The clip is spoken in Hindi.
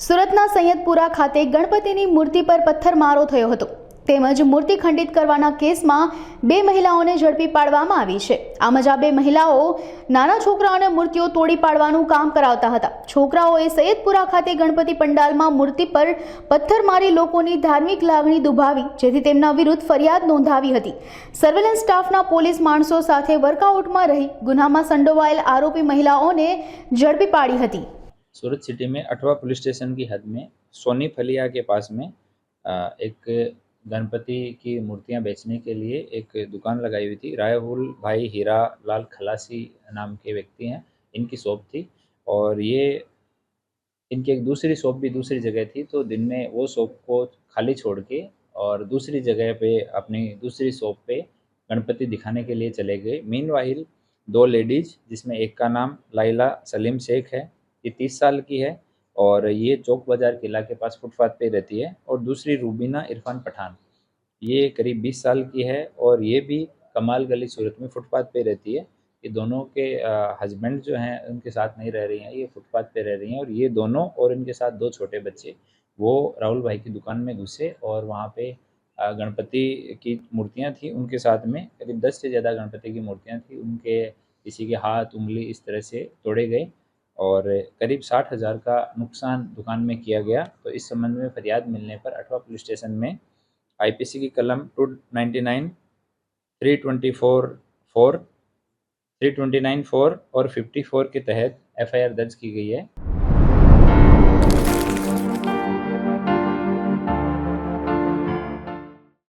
સુરતના સૈયદપુરા ખાતે ગણપતિની મૂર્તિ પર પથ્થરમારો થયો હતો તેમજ મૂર્તિ ખંડિત કરવાના કેસમાં બે મહિલાઓને ઝડપી પાડવામાં આવી છે। આમ જ આ બે મહિલાઓ નાના છોકરાઓને મૂર્તિઓ તોડી પાડવાનું કામ કરાવતા હતા। છોકરાઓએ સૈયદપુરા ખાતે ગણપતિ પંડાલમાં મૂર્તિ પર પથ્થર મારી લોકોની ધાર્મિક લાગણી દુભાવી જેથી તેમના વિરુદ્ધ ફરિયાદ નોંધાવી હતી। સર્વેલન્સ સ્ટાફના પોલીસ માણસો સાથે વર્કઆઉટમાં રહી ગુનામાં સંડોવાયેલ આરોપી महिलाओं ઝડપી पाड़ी હતી। सूरत सिटी में 8वां पुलिस स्टेशन की हद में सोनी फलिया के पास में एक गणपति की मूर्तियां बेचने के लिए एक दुकान लगाई हुई थी। राहुल भाई हीरा लाल खलासी नाम के व्यक्ति हैं, इनकी शॉप थी और ये इनकी एक दूसरी शॉप भी दूसरी जगह थी। तो दिन में वो शॉप को खाली छोड़ के और दूसरी जगह पे अपनी दूसरी शॉप पे गणपति दिखाने के लिए चले गए। मीनवाइल दो लेडीज़, जिसमें एक का नाम लाइला सलीम शेख है, ये 30 साल की है और ये चौक बाज़ार किला के पास फुटपाथ पे रहती है, और दूसरी रूबीना इरफान पठान, ये करीब 20 साल की है और ये भी कमाल गली सूरत में फुटपाथ पे रहती है। ये दोनों के हस्बैंड जो हैं उनके साथ नहीं रह रही हैं, ये फुटपाथ पे रह रही हैं। और ये दोनों और इनके साथ दो छोटे बच्चे वो राहुल भाई की दुकान में घुसे और वहाँ पे गणपति की मूर्तियाँ थी, उनके साथ में करीब 10 से ज़्यादा गणपति की मूर्तियाँ थी। उनके किसी के हाथ उंगली इस तरह से तोड़े गए और करीब 60,000 का नुकसान दुकान में किया गया। तो इस संबंध में फरियाद मिलने पर 8वां पुलिस स्टेशन में आईपीसी की कलम 299, 324 4 329 4 और 54 के तहत एफआईआर दर्ज की गई है।